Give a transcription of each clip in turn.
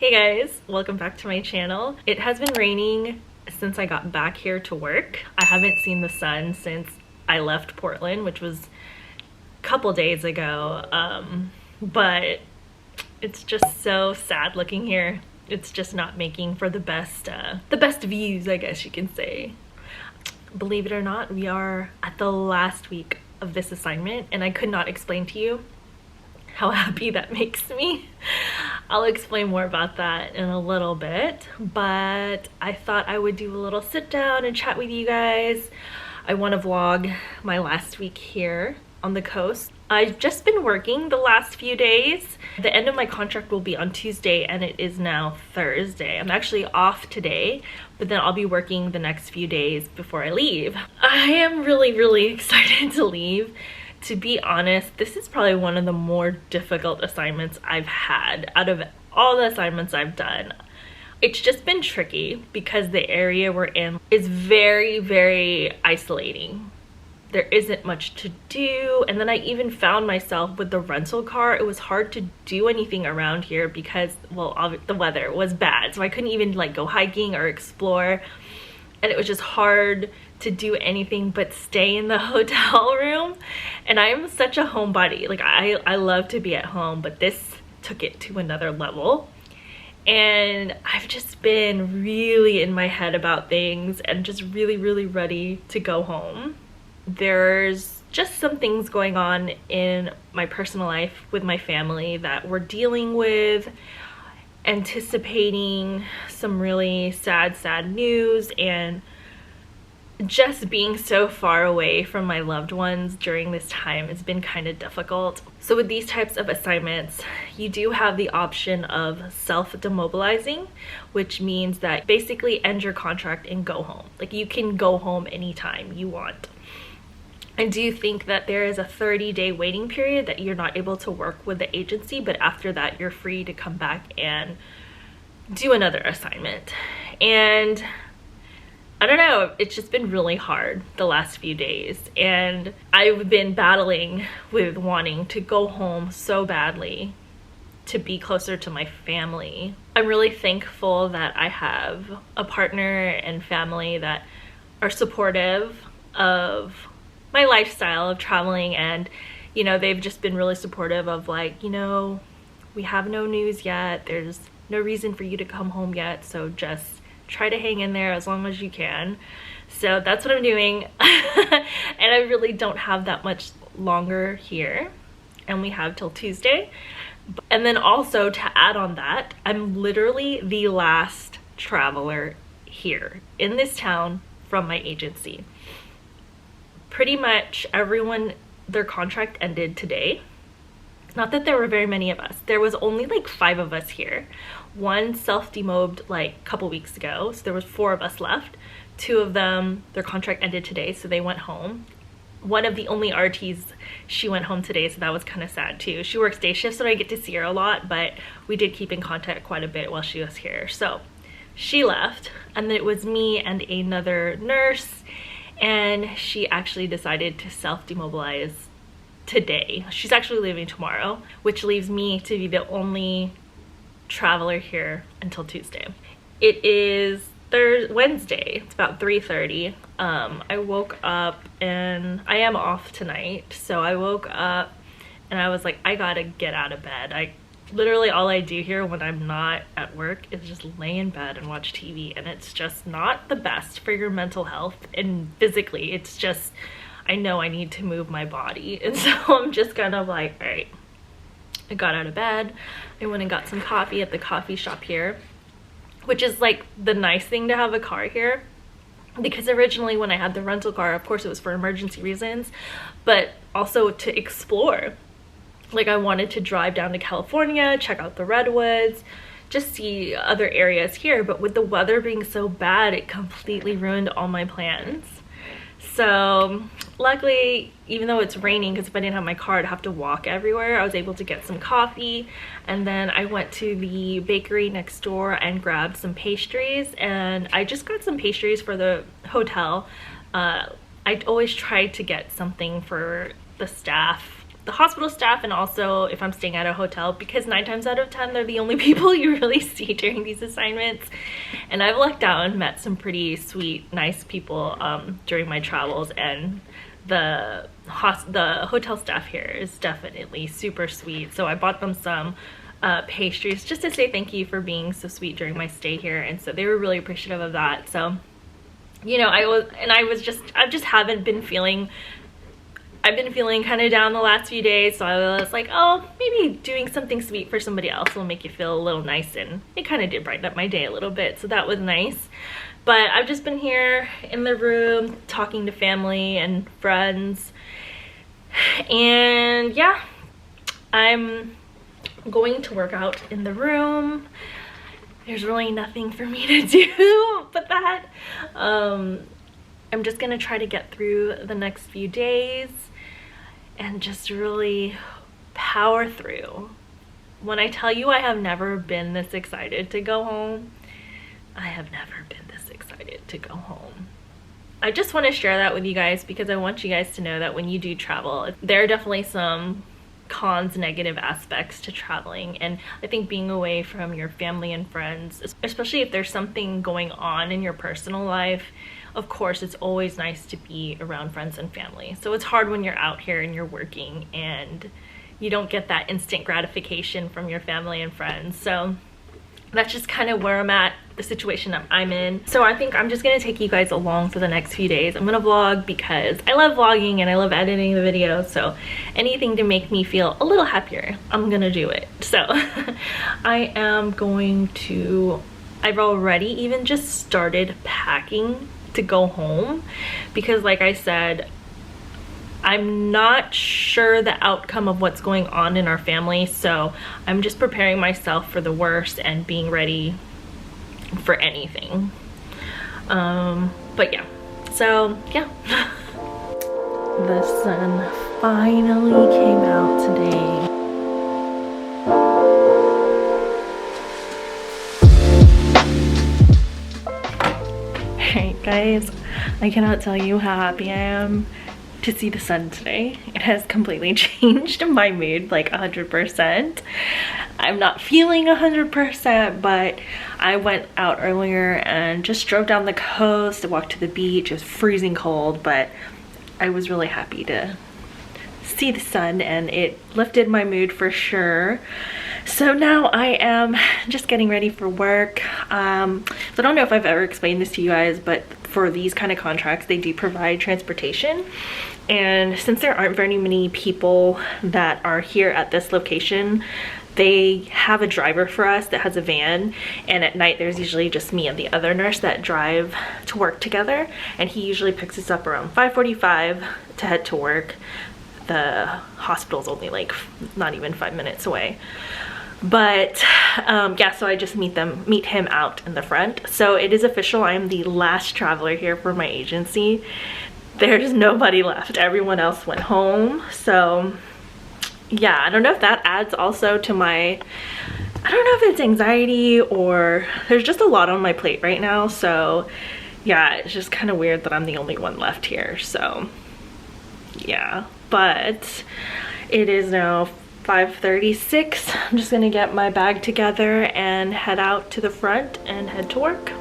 Hey guys, welcome back to my channel. It has been raining since I got back here to work. I haven't seen the sun since I left Portland, which was a couple days ago, but it's just so sad looking here. It's just not making for the best views, I guess you can say. Believe it or not, we are at the last week of this assignment, and I could not explain to you how happy that makes me. I'll explain more about that in a little bit, but I thought I would do a little sit down and chat with you guys. I want to vlog my last week here on the coast. I've just been working the last few days. The end of my contract will be on Tuesday and it is now Thursday. I'm actually off today, but then I'll be working the next few days before I leave. I am really excited to leave. To be honest, this is probably one of the more difficult assignments I've had out of all the assignments I've done. It's just been tricky because the area we're in is very isolating. There isn't much to do, and then I even found myself with the rental car. It was hard to do anything around here because, well, the weather was bad, so I couldn't even like go hiking or explore, and it was just hard to do anything but stay in the hotel room. And I'm such a homebody. Like I love to be at home, but this took it to another level. And I've just been really in my head about things and just really ready to go home. There's just some things going on in my personal life with my family that we're dealing with, anticipating some really sad news, and just being so far away from my loved ones during this time has been kind of difficult. So with these types of assignments, you do have the option of self-demobilizing, which means that basically end your contract and go home. Like you can go home anytime you want. I do think that there is a 30-day waiting period that you're not able to work with the agency, but after that you're free to come back and do another assignment. And I don't know, it's just been really hard the last few days, and I've been battling with wanting to go home so badly to be closer to my family. I'm really thankful that I have a partner and family that are supportive of my lifestyle of traveling, and you know, they've just been really supportive of like, you know, we have no news yet, there's no reason for you to come home yet, so just try to hang in there as long as you can. So that's what I'm doing. And I really don't have that much longer here, and we have till Tuesday. And then also to add on that, I'm literally the last traveler here in this town from my agency. Pretty much everyone, their contract ended today. Not that there were very many of us. There was only like 5 of us here. One self-demobbed like a couple weeks ago, so there was 4 of us left. 2 of them, their contract ended today, so they went home. One of the only RTs, she went home today, so that was kind of sad too. She works day shifts, so I get to see her a lot, but we did keep in contact quite a bit while she was here. So she left, and then it was me and another nurse, and she actually decided to self-demobilize today. She's actually leaving tomorrow, which leaves me to be the only traveler here until Tuesday. It is Wednesday. It's about 3:30. I woke up, and I am off tonight, so I woke up and I was like, I gotta get out of bed. Literally all I do here when I'm not at work is just lay in bed and watch TV, and it's just not the best for your mental health and physically. It's just, I know I need to move my body, and so I'm just kind of like, all right. I got out of bed, I went and got some coffee at the coffee shop here, which is like the nice thing to have a car here, because originally when I had the rental car, of course it was for emergency reasons, but also to explore. Like I wanted to drive down to California, check out the redwoods, just see other areas here, but with the weather being so bad, it completely ruined all my plans. So luckily, even though it's raining, because if I didn't have my car, I'd have to walk everywhere, I was able to get some coffee, and then I went to the bakery next door and grabbed some pastries, and I just got some pastries for the hotel. I always try to get something for the staff the hospital staff, and also if I'm staying at a hotel, because 9 times out of 10 they're the only people you really see during these assignments. And I've lucked out and met some pretty sweet, nice people during my travels, and the hotel staff here is definitely super sweet. So I bought them some pastries just to say thank you for being so sweet during my stay here, and so they were really appreciative of that. So, you know, I've just haven't been feeling, I've been feeling kind of down the last few days, so I was like, oh, maybe doing something sweet for somebody else will make you feel a little nice, and it kind of did brighten up my day a little bit, so that was nice. But I've just been here in the room talking to family and friends, and yeah, I'm going to work out in the room. There's really nothing for me to do but that. I'm just gonna try to get through the next few days and just really power through. When I tell you I have never been this excited to go home, I have never been this excited to go home. I just want to share that with you guys because I want you guys to know that when you do travel, there are definitely some cons, negative aspects to traveling, and I think being away from your family and friends, especially if there's something going on in your personal life, of course it's always nice to be around friends and family. So it's hard when you're out here and you're working and you don't get that instant gratification from your family and friends. So that's just kind of where I'm at, the situation I'm in. So I think I'm just gonna take you guys along for the next few days. I'm gonna vlog because I love vlogging and I love editing the videos, so anything to make me feel a little happier, I'm gonna do it. So I am going to, I've already even just started packing to go home because, like I said, I'm not sure the outcome of what's going on in our family, so I'm just preparing myself for the worst and being ready for anything. But yeah, so yeah. The sun finally came out today. Alright guys, I cannot tell you how happy I am to see the sun today. It has completely changed my mood like 100%. I'm not feeling 100%, but I went out earlier and just drove down the coast, walked to the beach. It was freezing cold, but I was really happy to see the sun and it lifted my mood for sure. So now I am just getting ready for work. So I don't know if I've ever explained this to you guys, but for these kind of contracts, they do provide transportation. And since there aren't very many people that are here at this location, they have a driver for us that has a van, and at night there's usually just me and the other nurse that drive to work together, and he usually picks us up around 5:45 to head to work. The hospital's only like not even 5 minutes away. But yeah, so I just meet him out in the front. So it is official, I am the last traveler here for my agency. There's nobody left, everyone else went home. So yeah, I don't know if that adds also to my, I don't know if it's anxiety or there's just a lot on my plate right now. So yeah, it's just kind of weird that I'm the only one left here. So yeah, but it is now 5:36. I'm just gonna get my bag together and head out to the front and head to work.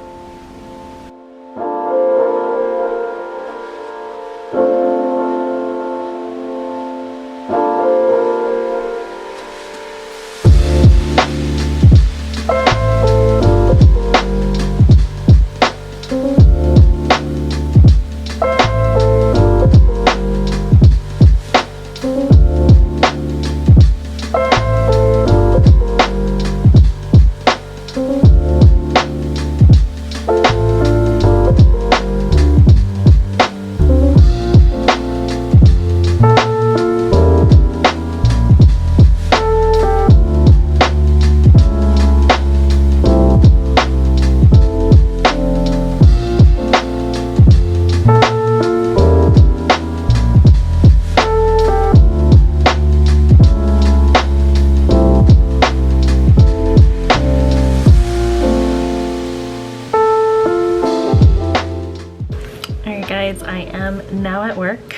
Alright guys, I am now at work.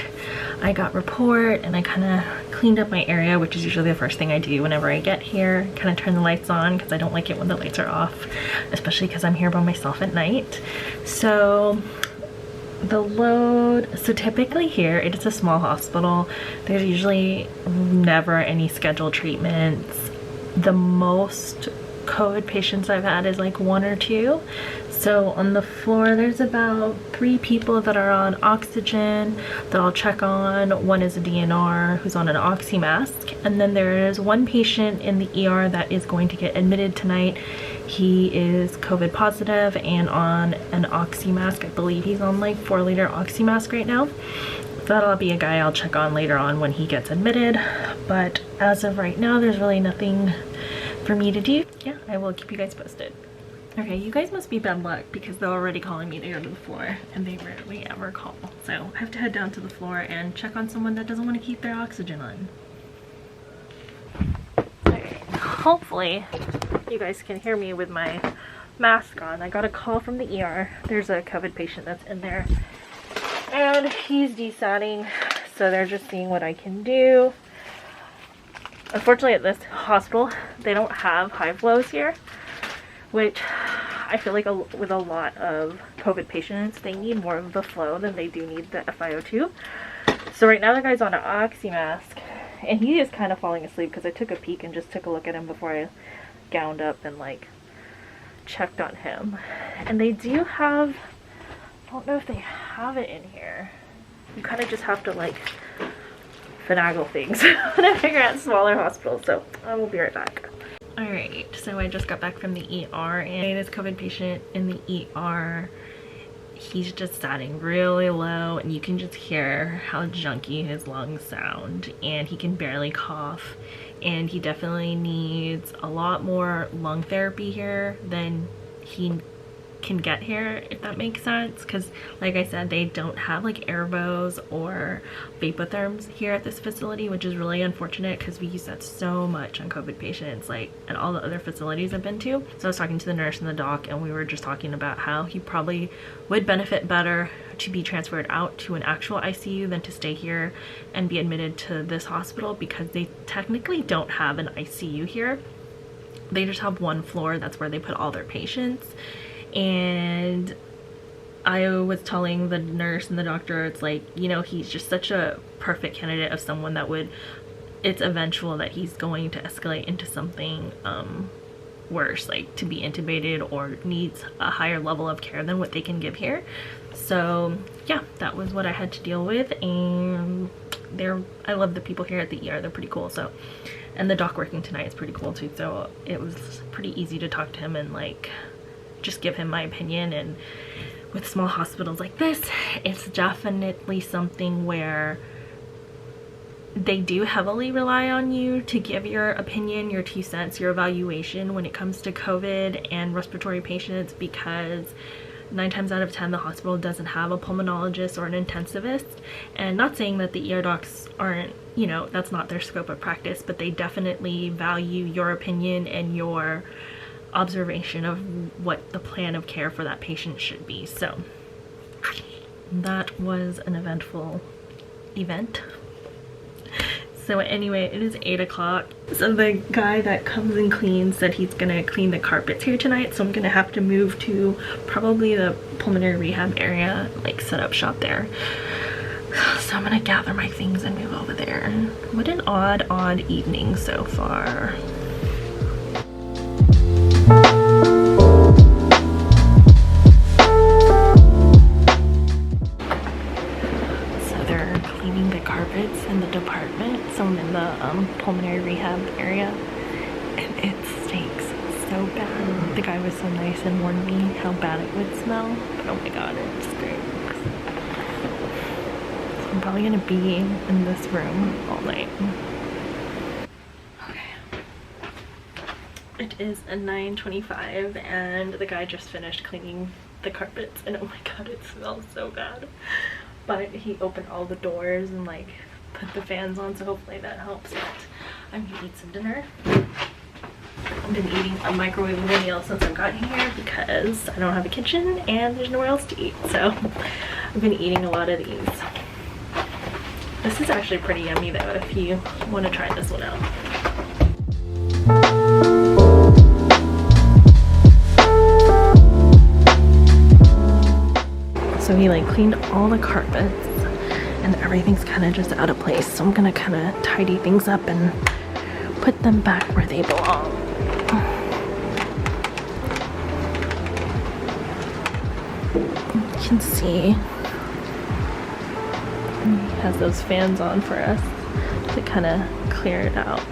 I got report and I kind of cleaned up my area, which is usually the first thing I do whenever I get here. Kind of turn the lights on because I don't like it when the lights are off, especially because I'm here by myself at night. So the load, so typically here, it is a small hospital. There's usually never any scheduled treatments. The most COVID patients I've had is like 1 or 2. So on the floor, there's about 3 people that are on oxygen that I'll check on. One is a DNR who's on an oxy mask. And then there is 1 patient in the ER that is going to get admitted tonight. He is COVID positive and on an oxy mask. I believe he's on like 4-liter oxy mask right now. So that'll be a guy I'll check on later on when he gets admitted. But as of right now, there's really nothing for me to do. Yeah, I will keep you guys posted. Okay, you guys must be bad luck because they're already calling me to go to the floor and they rarely ever call. So I have to head down to the floor and check on someone that doesn't want to keep their oxygen on. Okay, hopefully you guys can hear me with my mask on. I got a call from the ER. There's a COVID patient that's in there and he's desatting, so they're just seeing what I can do. Unfortunately, at this hospital, they don't have high flows here, which I feel like with a lot of COVID patients, they need more of the flow than they do need the FiO2. So right now the guy's on an oxy mask, and he is kind of falling asleep because I took a peek and just took a look at him before I gowned up and like checked on him. And they do have, I don't know if they have it in here. You kind of just have to like finagle things when I figure out smaller hospitals, so I will be right back. Alright, so I just got back from the ER and this COVID patient in the ER, he's just standing really low and you can just hear how junky his lungs sound and he can barely cough, and he definitely needs a lot more lung therapy here than he can get here, if that makes sense, because like I said, they don't have like airbows or vapotherms here at this facility, which is really unfortunate because we use that so much on COVID patients, like at all the other facilities I've been to. So I was talking to the nurse and the doc and we were just talking about how he probably would benefit better to be transferred out to an actual ICU than to stay here and be admitted to this hospital, because they technically don't have an ICU here. They just have 1 floor, that's where they put all their patients. And I was telling the nurse and the doctor, it's like, you know, he's just such a perfect candidate of someone that would, it's eventual that he's going to escalate into something worse, like to be intubated or needs a higher level of care than what they can give here. So yeah, that was what I had to deal with, and I love the people here at the ER, they're pretty cool. So, and the doc working tonight is pretty cool too, so it was pretty easy to talk to him and like just give him my opinion. And with small hospitals like this, it's definitely something where they do heavily rely on you to give your opinion, your 2 cents, your evaluation when it comes to COVID and respiratory patients, because 9 times out of 10 the hospital doesn't have a pulmonologist or an intensivist. And not saying that the ER docs aren't, you know, that's not their scope of practice, but they definitely value your opinion and your observation of what the plan of care for that patient should be. So that was an eventful event. So anyway, it is 8 o'clock. So the guy that comes and cleans said he's gonna clean the carpets here tonight, so I'm gonna have to move to probably the pulmonary rehab area, like set up shop there. So I'm gonna gather my things and move over there. What an odd evening so far. Carpets in the department, so I'm in the pulmonary rehab area, and it stinks so bad. The guy was so nice and warned me how bad it would smell, but oh my god, it stinks. So I'm probably gonna be in this room all night. Okay. It is a 9:25 and the guy just finished cleaning the carpets, and oh my god, it smells so bad. But he opened all the doors and like put the fans on, so hopefully that helps. But I'm gonna eat some dinner. I've been eating a microwavable meal since I've gotten here because I don't have a kitchen and there's nowhere else to eat. So I've been eating a lot of these. This is actually pretty yummy though, if you want to try this one out. So he like cleaned all the carpets and everything's kind of just out of place. So I'm gonna kind of tidy things up and put them back where they belong. You can see he has those fans on for us to kind of clear it out.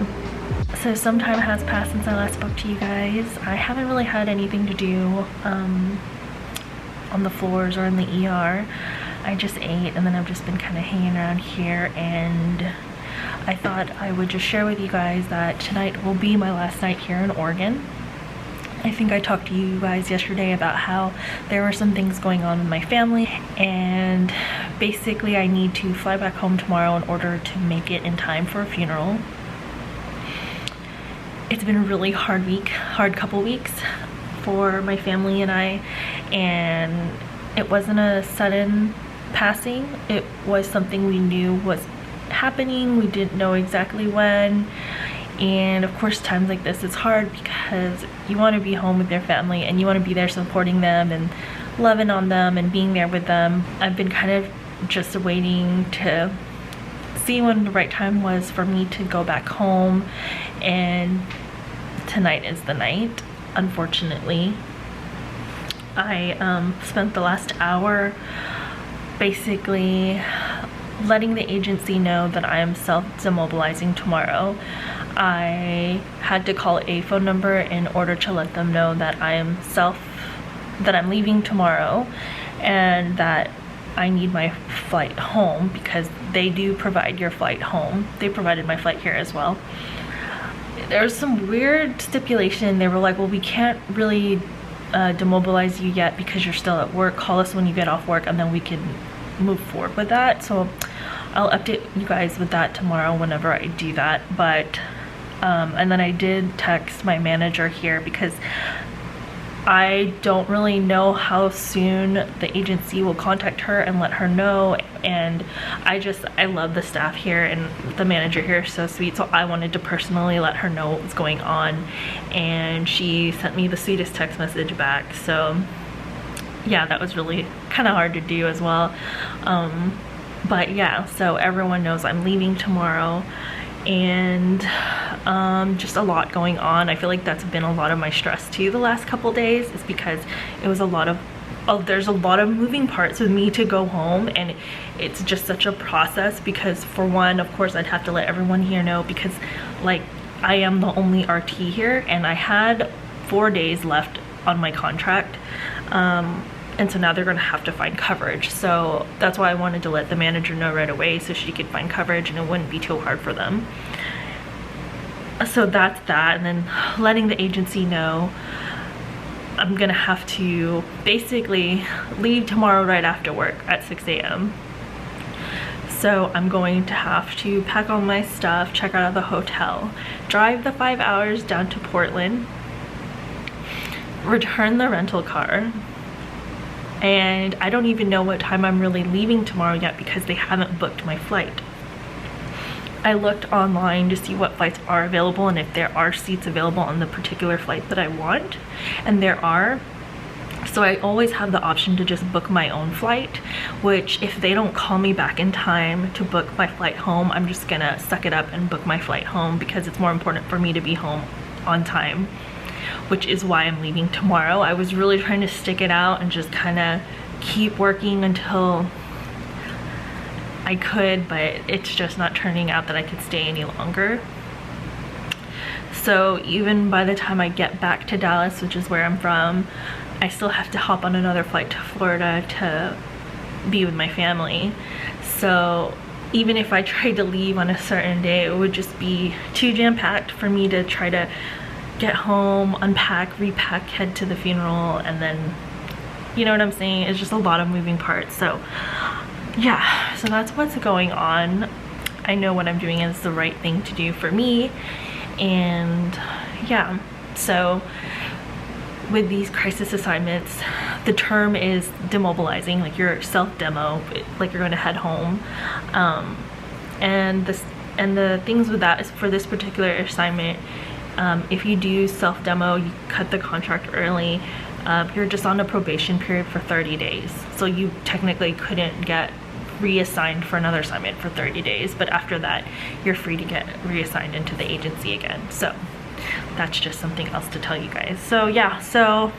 So some time has passed since I last spoke to you guys. I haven't really had anything to do on the floors or in the ER. I just ate and then I've just been kind of hanging around here, and I thought I would just share with you guys that tonight will be my last night here in Oregon. I think I talked to you guys yesterday about how there were some things going on with my family, and basically I need to fly back home tomorrow in order to make it in time for a funeral. It's been a really hard couple weeks for my family and I, and it wasn't a sudden passing. It was something we knew was happening. We didn't know exactly when. And of course, times like this, it's hard because you want to be home with your family and you want to be there supporting them and loving on them and being there with them. I've been kind of just waiting to see when the right time was for me to go back home, and tonight is the night. Unfortunately, I spent the last hour basically letting the agency know that I am self-demobilizing tomorrow. I had to call a phone number in order to let them know that I'm leaving tomorrow and that I need my flight home, because they do provide your flight home. They provided my flight here as well. There's some weird stipulation. They were like, well, we can't really demobilize you yet because you're still at work. Call us when you get off work and then we can move forward with that. So I'll update you guys with that tomorrow whenever I do that. But and then I did text my manager here because I don't really know how soon the agency will contact her and let her know, and I love the staff here and the manager here is so sweet, so I wanted to personally let her know what was going on, and she sent me the sweetest text message back. So yeah, that was really kind of hard to do as well. But yeah, so everyone knows I'm leaving tomorrow, and just a lot going on. I feel like that's been a lot of my stress too the last couple days, is because it was a lot of there's a lot of moving parts with me to go home, and it's just such a process because, for one, of course, I'd have to let everyone here know because like I am the only RT here and I had 4 days left on my contract, and so now they're gonna have to find coverage. So that's why I wanted to let the manager know right away so she could find coverage and it wouldn't be too hard for them. So that's that, and then letting the agency know I'm gonna have to basically leave tomorrow right after work at 6 a.m. So I'm going to have to pack all my stuff, check out of the hotel, drive the 5 hours down to Portland, return the rental car, and I don't even know what time I'm really leaving tomorrow yet because they haven't booked my flight. I looked online to see what flights are available and if there are seats available on the particular flight that I want, and there are. So I always have the option to just book my own flight, which if they don't call me back in time to book my flight home, I'm just gonna suck it up and book my flight home because it's more important for me to be home on time, which is why I'm leaving tomorrow. I was really trying to stick it out and just kind of keep working until I could, but it's just not turning out that I could stay any longer. So even by the time I get back to Dallas, which is where I'm from, I still have to hop on another flight to Florida to be with my family. So even if I tried to leave on a certain day, it would just be too jam-packed for me to try to get home, unpack, repack, head to the funeral, and then, you know what I'm saying? It's just a lot of moving parts. So yeah, so that's what's going on. I know what I'm doing is the right thing to do for me, and yeah, so with these crisis assignments, the term is demobilizing, like you're self-demo, like you're going to head home. And the things with that is for this particular assignment, if you do self-demo, you cut the contract early, you're just on a probation period for 30 days. So you technically couldn't get reassigned for another assignment for 30 days, but after that, you're free to get reassigned into the agency again. So that's just something else to tell you guys. So yeah, so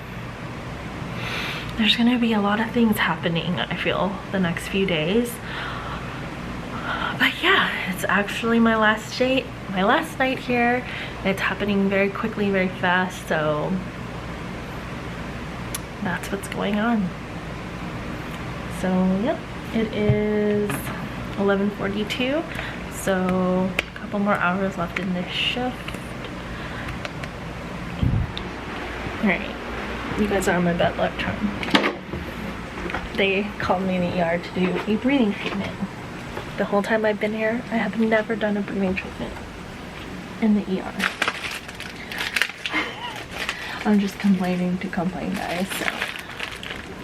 there's gonna be a lot of things happening, I feel, the next few days. But yeah, it's actually my last night here. It's happening very quickly, very fast, so that's what's going on. So yeah, it is 11:42, so a couple more hours left in this shift. All right, you guys are on my bed, look. They called me in the ER to do a breathing treatment. The whole time I've been here, I have never done a breathing treatment in the ER. I'm just complaining to complain, guys. So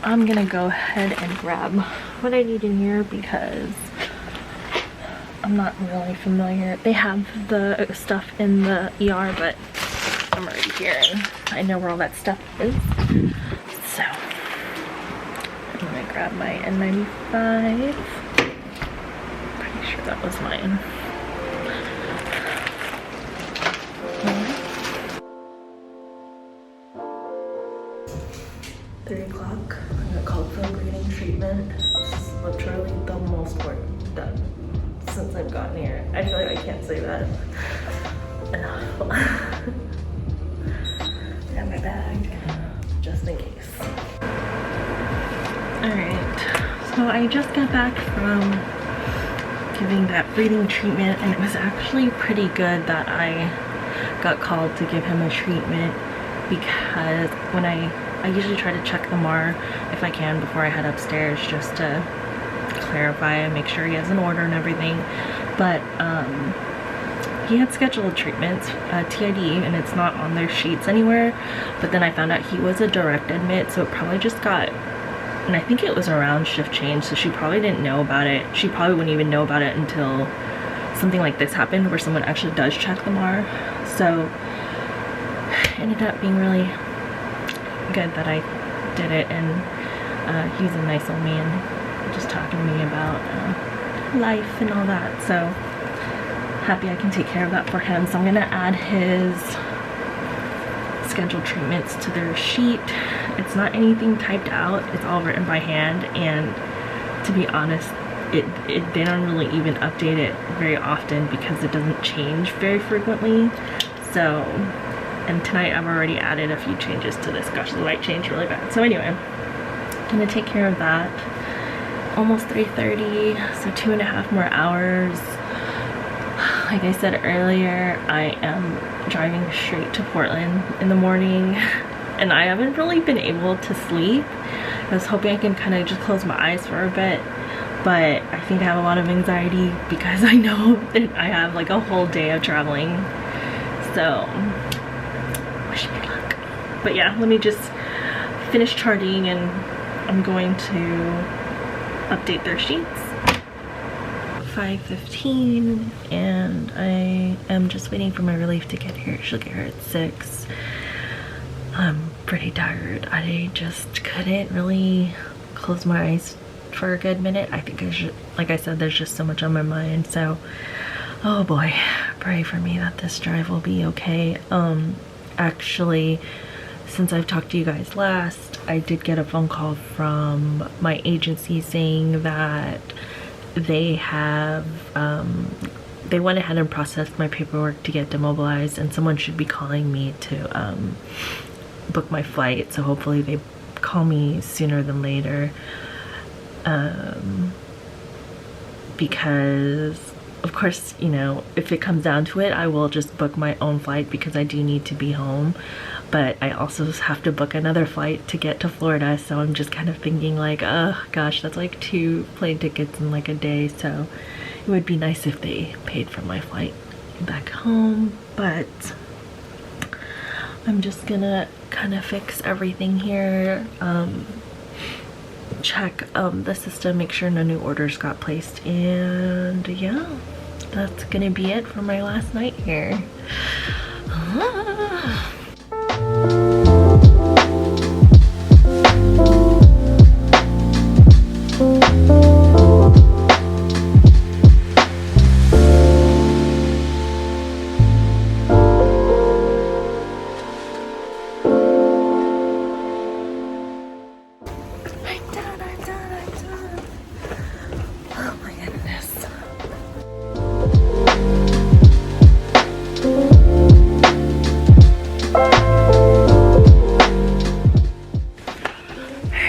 I'm gonna go ahead and grab what I need in here because I'm not really familiar. They have the stuff in the ER, but I'm already here and I know where all that stuff is. So I'm gonna grab my N95. Pretty sure that was mine. 3 o'clock. I got called for a breathing treatment. This is literally the most work done since I've gotten here. I feel like I can't say that enough. And my bag, just in case. Alright, so I just got back from giving that breathing treatment, and it was actually pretty good that I got called to give him a treatment, because when I usually try to check the MAR if I can before I head upstairs, just to clarify and make sure he has an order and everything. But he had scheduled treatments, TID, and it's not on their sheets anywhere. But then I found out he was a direct admit, so it probably just got, and I think it was around shift change, so she probably didn't know about it. She probably wouldn't even know about it until something like this happened, where someone actually does check the MAR. So it ended up being really good that I did it, and he's a nice old man, just talking to me about life and all that. So happy I can take care of that for him. So I'm gonna add his scheduled treatments to their sheet. It's not anything typed out, it's all written by hand, and to be honest, they don't really even update it very often because it doesn't change very frequently. So, and tonight I've already added a few changes to this. Gosh, the light changed really bad. So anyway, I'm gonna take care of that. Almost 3:30, so 2.5 more hours. Like I said earlier, I am driving straight to Portland in the morning, and I haven't really been able to sleep. I was hoping I can kind of just close my eyes for a bit, but I think I have a lot of anxiety because I know that I have like a whole day of traveling. So wish me luck. But yeah, let me just finish charting, and I'm going to update their sheets. 5:15, and I am just waiting for my relief to get here. She'll get here at 6. I'm pretty tired. I just couldn't really close my eyes for a good minute. I think I should, like I said, there's just so much on my mind. So, oh boy, pray for me that this drive will be okay. Actually, since I've talked to you guys last, I did get a phone call from my agency saying that they have they went ahead and processed my paperwork to get demobilized, and someone should be calling me to book my flight. So hopefully they call me sooner than later, because of course, you know, if it comes down to it, I will just book my own flight because I do need to be home. But I also have to book another flight to get to Florida, so I'm just kind of thinking like, oh gosh, that's like 2 plane tickets in like a day. So it would be nice if they paid for my flight back home. But I'm just gonna kind of fix everything here, check the system, make sure no new orders got placed, and yeah, that's gonna be it for my last night here.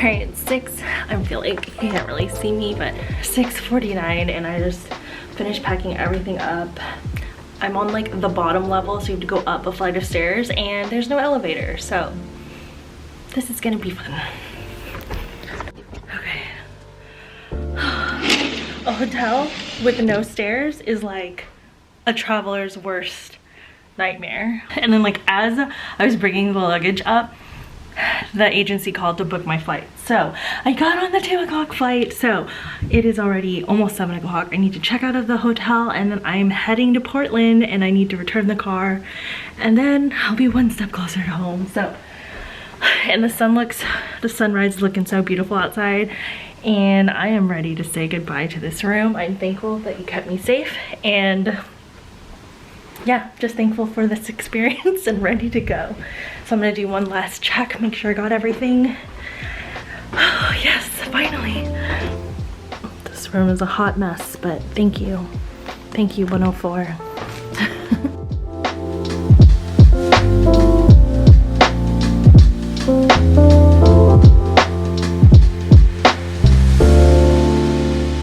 Alright, it's 6, I feel like you can't really see me, but 6:49 and I just finished packing everything up. I'm on like the bottom level, so you have to go up a flight of stairs and there's no elevator, so this is gonna be fun. Okay. A hotel with no stairs is like a traveler's worst nightmare. And then like as I was bringing the luggage up, the agency called to book my flight. So I got on the 2 o'clock flight. So it is already almost 7 o'clock. I need to check out of the hotel and then I'm heading to Portland and I need to return the car and then I'll be one step closer to home. So, and the sunrise is looking so beautiful outside and I am ready to say goodbye to this room. I'm thankful that you kept me safe and yeah, just thankful for this experience and ready to go. So I'm gonna do one last check, make sure I got everything. Oh yes, finally. This room is a hot mess, but thank you. Thank you, 104.